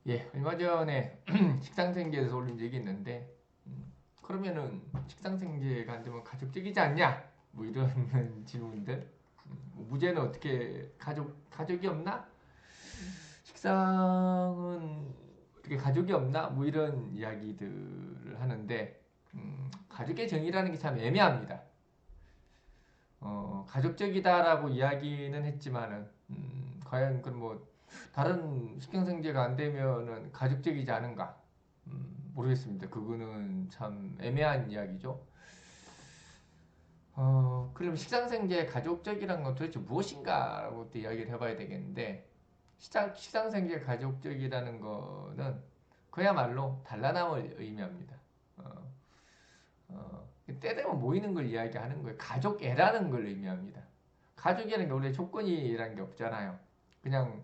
예, 얼마 전에 식상생계에서 올린 적이 있는데, 그러면은 식상생계가 안 되면 가족적이지 않냐? 뭐 이런 질문들. 뭐 무죄는 어떻게 가족이 없나? 식상은 어떻게 가족이 없나? 뭐 이런 이야기들을 하는데, 가족의 정의라는 게 참 애매합니다. 가족적이다라고 이야기는 했지만은, 과연 그럼 뭐 다른 식경생제가 안 되면은 가족적이지 않은가? 모르겠습니다. 그거는 참 애매한 이야기죠. 그럼 식상생제 가족적이란 건 도대체 무엇인가라고 또 이야기를 해봐야 되겠는데, 식상생제 가족적이라는 거는 그야말로 단란함을 의미합니다. 어, 때 되면 모이는 걸 이야기하는 거예요. 가족애라는 걸 의미합니다. 가족이라는 게 원래 조건이라는 게 없잖아요. 그냥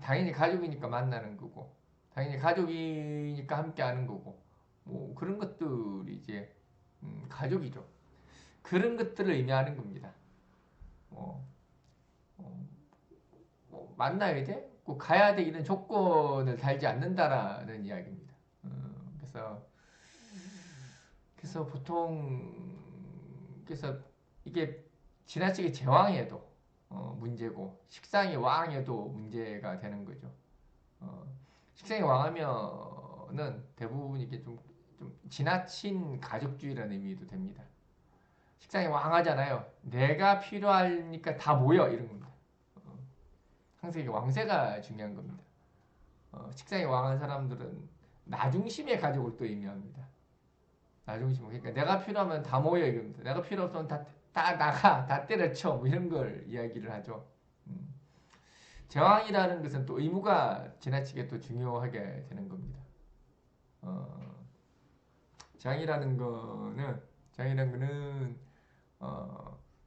당연히 가족이니까 만나는 거고, 당연히 가족이니까 함께 하는 거고, 뭐 그런 것들이 이제 가족이죠. 그런 것들을 의미하는 겁니다. 뭐, 어, 뭐 만나야 돼? 꼭 가야 돼? 이런 조건을 달지 않는다라는 이야기입니다. 그래서 보통 그래서 이게 지나치게 제왕해도 문제고 식상이 왕해도 문제가 되는 거죠. 어, 식상이 왕하면은 대부분 이게 좀 지나친 가족주의라는 의미도 됩니다. 식상이 왕하잖아요. 내가 필요하니까 다 모여 이런 겁니다. 어, 항상 이게 왕세가 중요한 겁니다. 식상이 왕한 사람들은 나중심의 가족을 또 의미합니다. 나중심 그러니까 내가 필요하면 다 모여 이겁니다. 내가 필요 없으면 다 나가 다 때려쳐 뭐 이런 걸 이야기를 하죠. 음. 제왕이라는 것은 또 의무가 지나치게 또 중요하게 되는 겁니다. 어, 제왕이라는 거는 제왕이라는 거는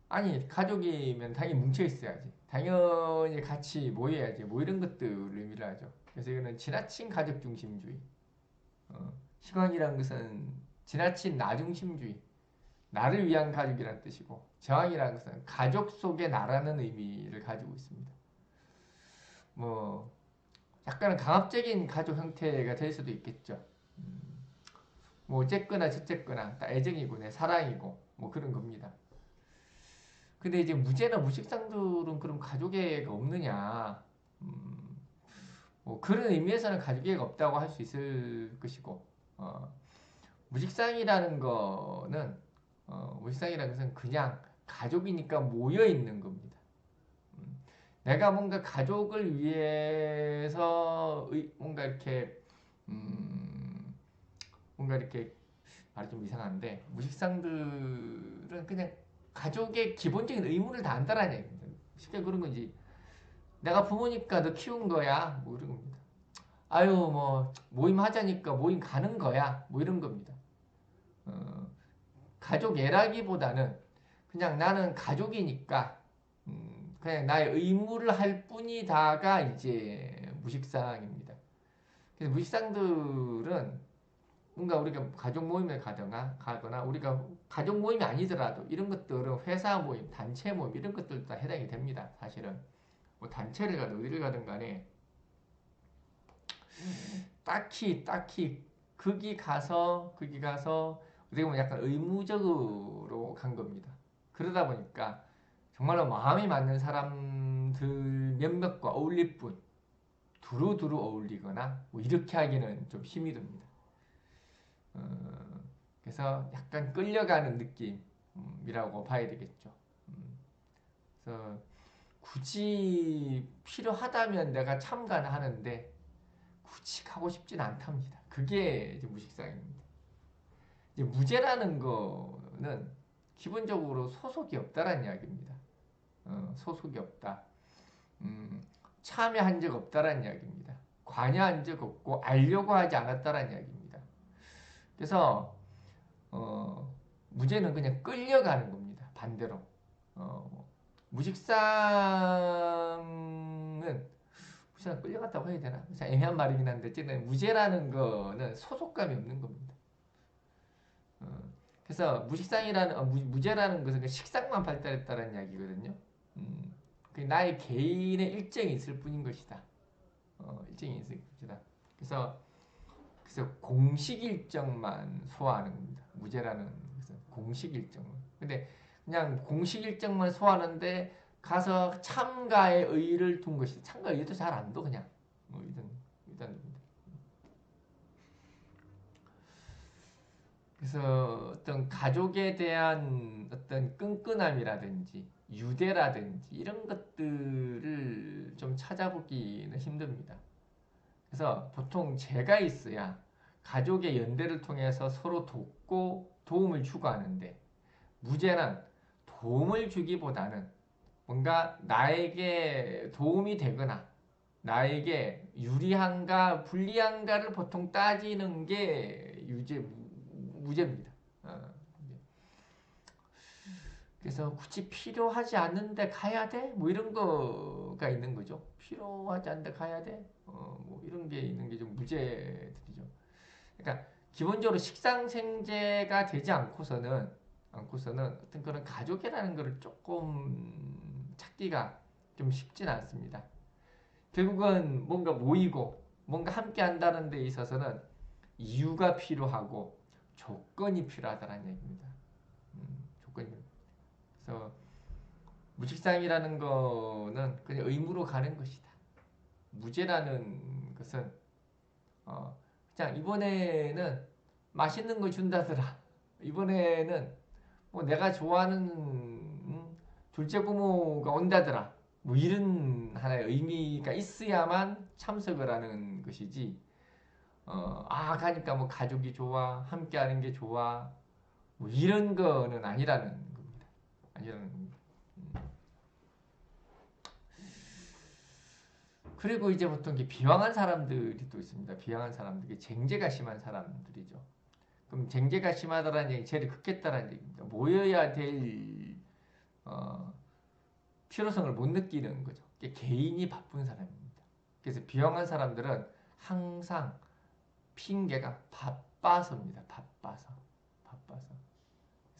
아니 가족이면 당연히 뭉쳐 있어야지. 당연히 같이 모여야지. 뭐 이런 것들을 의미를 하죠. 그래서 이거는 지나친 가족 중심주의. 시광이라는 것은 지나친 나 중심주의. 나를 위한 가족이라는 뜻이고 제왕이라는 것은 가족 속의 나라는 의미를 가지고 있습니다. 뭐 약간은 강압적인 가족 형태가 될 수도 있겠죠. 뭐 어쨌거나 저쨌거나 다 애정이고 내 사랑이고 뭐 그런 겁니다. 근데 이제 무죄나 무식상들은 그럼 가족애가 없느냐? 음, 뭐 그런 의미에서는 가족애가 없다고 할 수 있을 것이고 무식상이라는 거는 무식상이라는 것은 그냥 가족이니까 모여 있는 겁니다. 내가 뭔가 가족을 위해서 뭔가 이렇게 음, 뭔가 이렇게 말이 좀 이상한데 무식상들은 그냥 가족의 기본적인 의무를 다한다라는 얘기입니다. 쉽게 그런 건지 내가 부모니까 너 키운 거야 뭐 이런 겁니다. 아유 뭐 모임 하자니까 모임 가는 거야 뭐 이런 겁니다. 어, 가족 애라기보다는 그냥 나는 가족이니까 그냥 나의 의무를 할 뿐이다가 이제 무식상입니다. 그래서 무식상들은 뭔가 우리가 가족 모임에 가거나 우리가 가족 모임이 아니더라도 이런 것들은 회사 모임, 단체 모임 이런 것들도 다 해당이 됩니다. 사실은 뭐 단체를 가든 어디를 가든 간에 딱히 거기 가서 어떻게 보면 약간 의무적으로 간 겁니다. 그러다 보니까 정말로 마음이 맞는 사람들 몇몇과 어울릴 뿐 두루두루 어울리거나 뭐 이렇게 하기는 좀 힘이 듭니다. 어, 그래서 약간 끌려가는 느낌이라고 봐야 되겠죠. 음, 그래서 굳이 필요하다면 내가 참가는 하는데 굳이 가고 싶진 않답니다. 그게 이제 무식상입니다. 이제 무죄라는 거는 기본적으로 소속이 없다라는 이야기입니다. 소속이 없다. 음, 참여한 적 없다라는 이야기입니다. 관여한 적 없고 알려고 하지 않았다라는 이야기입니다. 그래서 무죄는 그냥 끌려가는 겁니다. 반대로. 무식상은 무식상 끌려갔다고 해야 되나? 애매한 말이긴 한데 어쨌든 무죄라는 거는 소속감이 없는 겁니다. 그래서 무죄라는 것은 식상만 발달했다는 이야기거든요. 음, 그 나의 개인의 일정이 있을 뿐인 것이다. 일정이 있을 것이다. 그래서 공식 일정만 소화하는 겁니다. 무죄라는 것은 공식 일정만. 근데 그냥 공식 일정만 소화하는데 가서 참가의 의의를 둔 것이 참가 의의도 잘 안 둬 그냥 뭐 이런 그래서 어떤 가족에 대한 어떤 끈끈함이라든지 유대라든지 이런 것들을 좀 찾아보기는 힘듭니다. 그래서 보통 제가 있어야 가족의 연대를 통해서 서로 돕고 도움을 주고 하는데 무죄는 도움을 주기보다는 뭔가 나에게 도움이 되거나 나에게 유리한가 불리한가를 보통 따지는 게 무죄입니다. 그래서 굳이 필요하지 않은데 가야 돼? 뭐 이런 거가 있는 거죠. 필요하지 않은데 가야 돼? 뭐 이런 게 있는 게 좀 무죄들이죠. 그러니까 기본적으로 식상생재가 되지 않고서는 어떤 그런 가족이라는 거를 조금 찾기가 좀 쉽진 않습니다. 결국은 뭔가 모이고 뭔가 함께 한다는 데 있어서는 이유가 필요하고 조건이 필요하다는 얘기입니다. 조건이. 그래서 무식상이라는 거는 그냥 의무로 가는 것이다. 무죄라는 것은 그냥 이번에는 맛있는 거 준다더라. 이번에는 뭐 내가 좋아하는 둘째 부모가 온다더라. 뭐 이런 하나의 의미가 있어야만 참석을 하는 것이지. 가니까 뭐 가족이 좋아, 함께하는 게 좋아, 뭐 이런 거는 아니라는 겁니다. 아니라는 겁니다. 그리고 이제 보통 비왕한 사람들이 또 있습니다. 비왕한 사람들이 쟁제가 심한 사람들이죠. 그럼 쟁제가 심하다라는 얘기, 죄를 긋겠다라는 얘기입니다. 모여야 될 필요성을 못 느끼는 거죠. 개인이 바쁜 사람입니다. 그래서 비왕한 사람들은 항상 핑계가 바빠서입니다. 바빠서.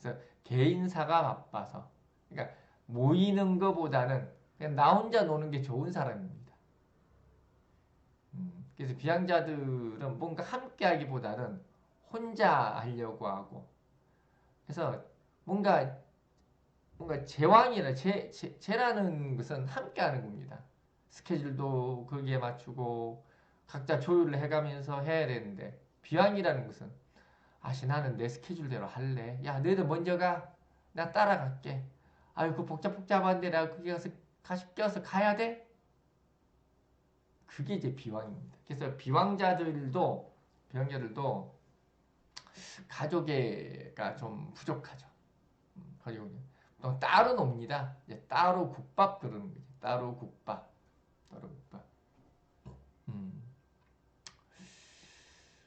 그래서 개인사가 바빠서. 그러니까 모이는 것보다는 그냥 나 혼자 노는 게 좋은 사람입니다. 그래서 비양자들은 뭔가 함께 하기보다는 혼자 하려고 하고 그래서 뭔가 제왕이라 제라는 것은 함께 하는 겁니다. 스케줄도 거기에 맞추고 각자 조율을 해가면서 해야 되는데 비왕이라는 것은 나는 내 스케줄대로 할래. 야 너희들 먼저 가. 나 따라갈게. 그 복잡한데 내가 거기 가서 껴서 가야 돼? 그게 이제 비왕입니다. 그래서 비왕자들도 가족애가 좀 부족하죠. 가족이 따로 놉니다. 이제 따로 국밥 그러는 거죠. 따로 국밥.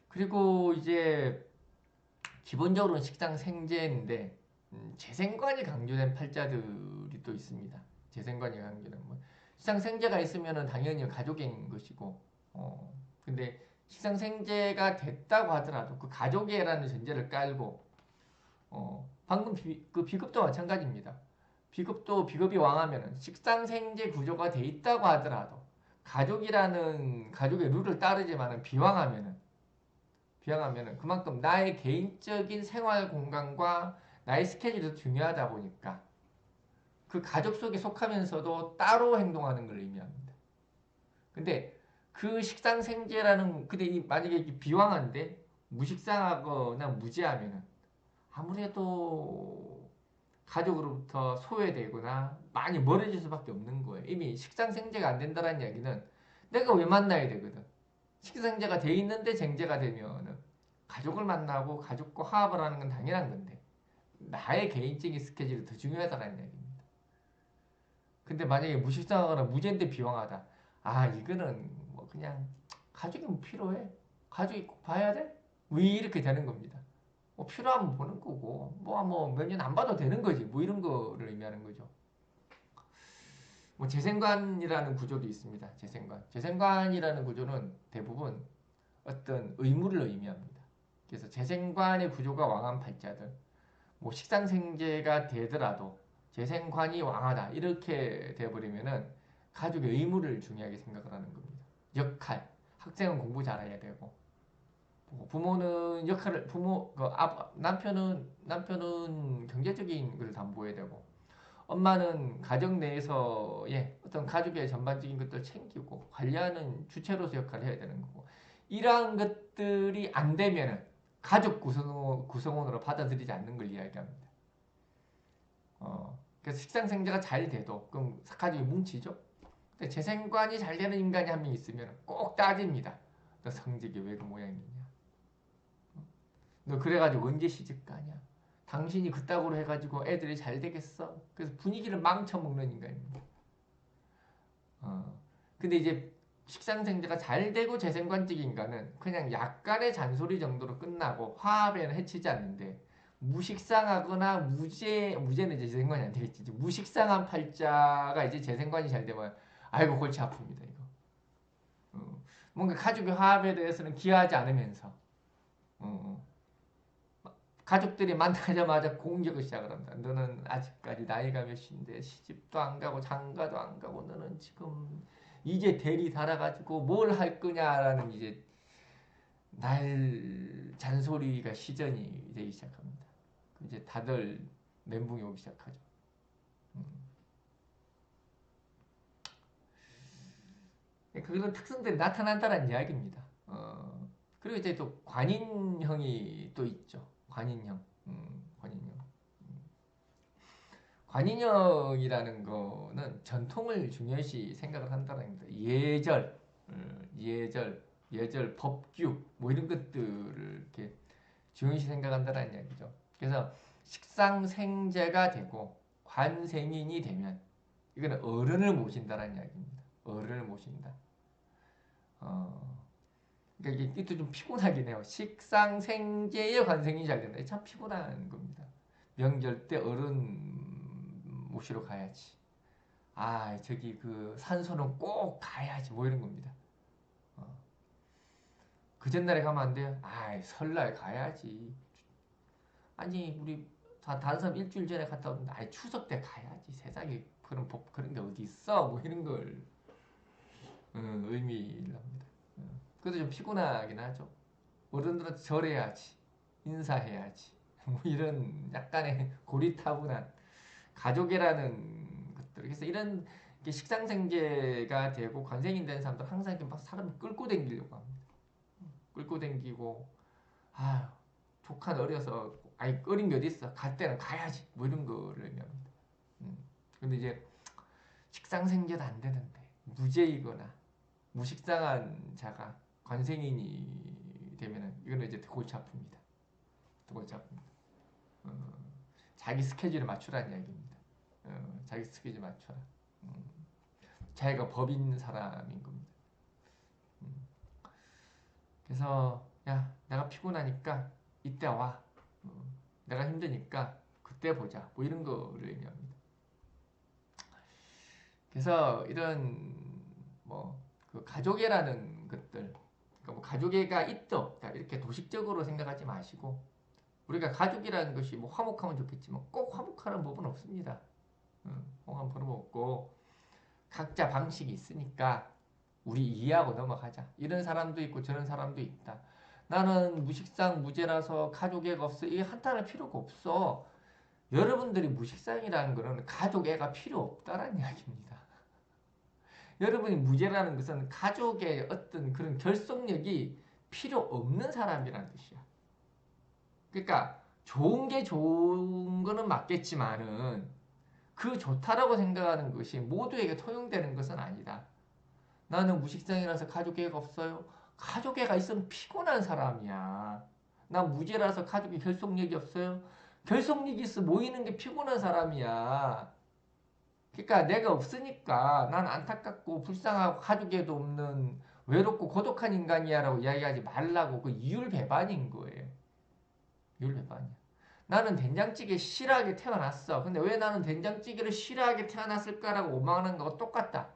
그리고 이제 기본적으로는 식상 생제인데 재생관이 강조된 팔자들이 또 있습니다. 재생관이 강조된 뭐 식상생재가 있으면 당연히 가족인 것이고 근데 식상생재가 됐다고 하더라도 그 가족이라는 전제를 깔고 방금 그 비급도 마찬가지입니다. 비급이 왕하면 식상생재 구조가 돼 있다고 하더라도 가족이라는 가족의 룰을 따르지만은 비왕하면은 그만큼 나의 개인적인 생활 공간과 나의 스케줄이 중요하다 보니까 그 가족 속에 속하면서도 따로 행동하는 걸 의미합니다. 근데 그 식상생재라는 근데 만약에 이게 비왕한데 무식상하거나 무지하면은 아무래도 가족으로부터 소외되거나 많이 멀어질 수밖에 없는 거예요. 이미 식상생재가 안 된다는 이야기는 내가 왜 만나야 되거든. 식상생재가 돼 있는데 쟁제가 되면은 가족을 만나고 가족과 화합을 하는 건 당연한 건데 나의 개인적인 스케줄이 더 중요하다는 얘기입니다. 근데 만약에 무식상하거나 무죄인데 비왕하다. 이거는 뭐 그냥 가족이 뭐 필요해? 가족이 꼭 봐야 돼? 왜 이렇게 되는 겁니다. 뭐 필요하면 보는 거고 뭐 몇 년 안 봐도 되는 거지. 뭐 이런 거를 의미하는 거죠. 뭐 재생관이라는 구조도 있습니다. 재생관이라는 구조는 대부분 어떤 의무를 의미합니다. 그래서 재생관의 구조가 왕한 팔자들 뭐 식상생재가 되더라도 재생관이 왕하다 이렇게 돼버리면은 가족의 의무를 중요하게 생각을 하는 겁니다. 역할 학생은 공부 잘해야 되고 부모는 역할을 남편은 경제적인 걸 담보해야 되고 엄마는 가정 내에서의 어떤 가족의 전반적인 것들을 챙기고 관리하는 주체로서 역할을 해야 되는 거고 이러한 것들이 안 되면은 가족 구성원으로 받아들이지 않는 걸 이야기합니다. 그래서 식상생자가 잘 돼도 그럼 가족이 뭉치죠. 근데 재생관이 잘 되는 인간이 한 명 있으면 꼭 따집니다. 너 성적이 왜 그 모양이냐? 너 그래가지고 언제 시집 가냐? 당신이 그따구로 해가지고 애들이 잘 되겠어? 그래서 분위기를 망쳐먹는 인간입니다. 근데 이제 식상생자가 잘 되고 재생관적 인간은 그냥 약간의 잔소리 정도로 끝나고 화합에는 해치지 않는데 무식상하거나 무제는 이제 재생관이 안 되겠지. 무식상한 팔자가 이제 재생관이 잘 되면 아이고 골치 아픕니다 이거. 뭔가 가족의 화합에 대해서는 기여하지 않으면서 가족들이 만나자마자 공격을 시작을 합니다. 너는 아직까지 나이가 몇인데 시집도 안 가고 장가도 안 가고 너는 지금 이제 대리 달아가지고 뭘 할 거냐라는 이제 날 잔소리가 시전이 되기 시작합니다. 이제 다들 멘붕이 오기 시작하죠. 그런 특성들이 나타난다는 이야기입니다. 그리고 이제 또 관인형이 또 있죠. 관인형. 관인형. 관인형이라는 거는 전통을 중요시 생각을 한다는 겁니다. 예절, 법규, 뭐 이런 것들을 이렇게 중요시 생각한다는 이야기죠. 그래서 식상생제가 되고 관생인이 되면 이거는 어른을 모신다는 이야기입니다. 어른을 모신다. 그러니까 이게 또 좀 피곤하긴 해요. 식상생제의 관생인이 잘 된다. 참 피곤한 겁니다. 명절 때 어른 모시러 가야지. 아, 저기 그 산소는 꼭 가야지. 뭐 이런 겁니다. 그 전날에 가면 안 돼요? 아, 설날 가야지. 아니, 우리 다른 사람 일주일 전에 갔다 오는데, 아, 추석 때 가야지. 세상에 그런 법 그런 게 어디 있어? 뭐 이런 걸 의미를 합니다. 그래도 좀 피곤하긴 하죠. 어른들은 절해야지, 인사해야지. 뭐 이런 약간의 고리타분한 가족이라는 것들. 그래서 이런 식상생계가 되고 관생인 된 사람들 항상 이렇게 막 사람을 끌고 다니려고 합니다. 끌고 다니고 아 조카 어려서 아이 어린 게 어디 있어? 갈 때는 가야지. 뭐 이런 거를 의미합니다. 근데 이제 식상생계도 안 되는데 무죄이거나 무식상한 자가 관생인이 되면은 이거는 이제 골치 아픕니다. 골치 아픕니다. 자기 스케줄에 맞추라는 이야기입니다. 자기 스케줄 맞춰라. 자기가 법인 사람인 겁니다. 그래서 야 내가 피곤하니까 이때 와. 내가 힘드니까 그때 보자. 뭐 이런 거를 의미합니다. 그래서 이런 그 가족애라는 것들, 그러니까 뭐 가족애가 있다 없다 이렇게 도식적으로 생각하지 마시고 우리가 가족이라는 것이 뭐 화목하면 좋겠지만 꼭 화목하는 법은 없습니다. 화목한 법은 없고 각자 방식이 있으니까 우리 이해하고 넘어가자. 이런 사람도 있고 저런 사람도 있다. 나는 무식상 무죄라서 가족애가 없어. 이게 한탄할 필요가 없어. 여러분들이 무식상이라는 것은 가족애가 필요 없다라는 이야기입니다. 여러분이 무죄라는 것은 가족의 어떤 그런 결속력이 필요 없는 사람이라는 뜻이야. 그러니까 좋은 게 좋은 거는 맞겠지만은 그 좋다라고 생각하는 것이 모두에게 통용되는 것은 아니다. 나는 무식성이라서 가족애가 없어요. 가족애가 있으면 피곤한 사람이야. 난 무죄라서 가족이 결속력이 없어요. 결속력이 있어 모이는 게 피곤한 사람이야. 그러니까 내가 없으니까 난 안타깝고 불쌍하고 가족애도 없는 외롭고 고독한 인간이야라고 이야기하지 말라고. 그 이율배반인 거예요. 이율배반이야. 나는 된장찌개 싫어하게 태어났어. 근데 왜 나는 된장찌개를 싫어하게 태어났을까라고 오만하는 거가 똑같다.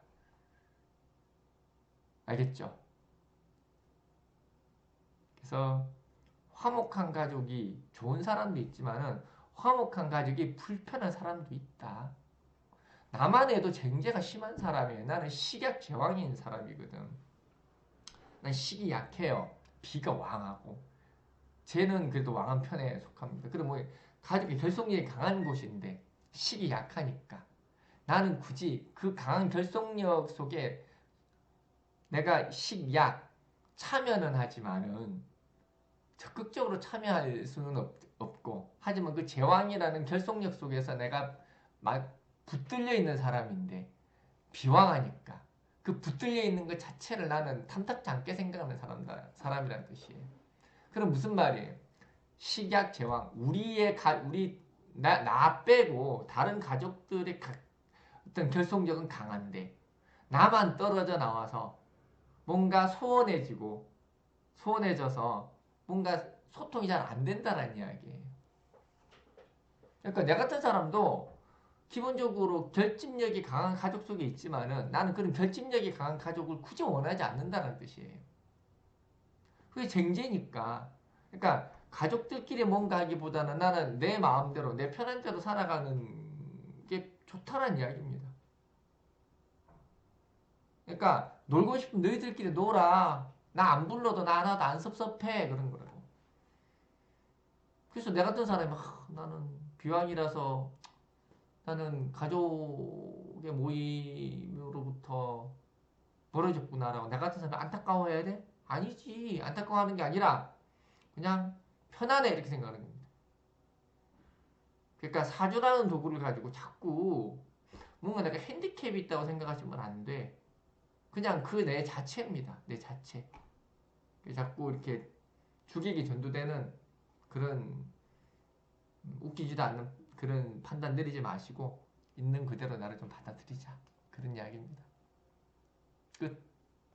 알겠죠? 그래서 화목한 가족이 좋은 사람도 있지만은 화목한 가족이 불편한 사람도 있다. 나만 해도 쟁제가 심한 사람이에요. 나는 식약제왕인 사람이거든. 난 식이 약해요. 비가 왕하고. 쟤는 그래도 왕한 편에 속합니다. 그럼 뭐 가족의 결속력이 강한 곳인데 식이 약하니까 나는 굳이 그 강한 결속력 속에 내가 식약 참여는 하지만은 적극적으로 참여할 수는 없고 하지만 그 제왕이라는 결속력 속에서 내가 막 붙들려 있는 사람인데 비왕하니까 그 붙들려 있는 것 자체를 나는 탐탁지 않게 생각하는 사람이라는 뜻이에요. 그럼 무슨 말이에요? 식약 제왕 우리 나 빼고 다른 가족들의 어떤 결속력은 강한데 나만 떨어져 나와서 뭔가 소원해져서 뭔가 소통이 잘 안 된다는 이야기예요. 그러니까 내 같은 사람도 기본적으로 결집력이 강한 가족 속에 있지만은 나는 그런 결집력이 강한 가족을 굳이 원하지 않는다는 뜻이에요. 그게 쟁제니까. 그러니까 가족들끼리 뭔가 하기보다는 나는 내 마음대로 내 편한 대로 살아가는 게 좋다는 이야기입니다. 그러니까 놀고 싶으면 너희들끼리 놀아. 나 안 불러도 나 하나도 안 섭섭해. 그런 거라고. 그래서 내 같은 사람이 나는 비왕이라서 나는 가족의 모임으로부터 멀어졌구나라고 나 같은 사람이 안타까워해야 돼? 아니지. 안타까워하는 게 아니라 그냥 편안해 이렇게 생각하는 겁니다. 그러니까 사주라는 도구를 가지고 자꾸 뭔가 내가 핸디캡이 있다고 생각하시면 안 돼. 그냥 그 내 자체입니다. 내 자체. 자꾸 이렇게 주객이 전도되는 그런 웃기지도 않는 그런 판단 내리지 마시고 있는 그대로 나를 좀 받아들이자. 그런 이야기입니다. 끝.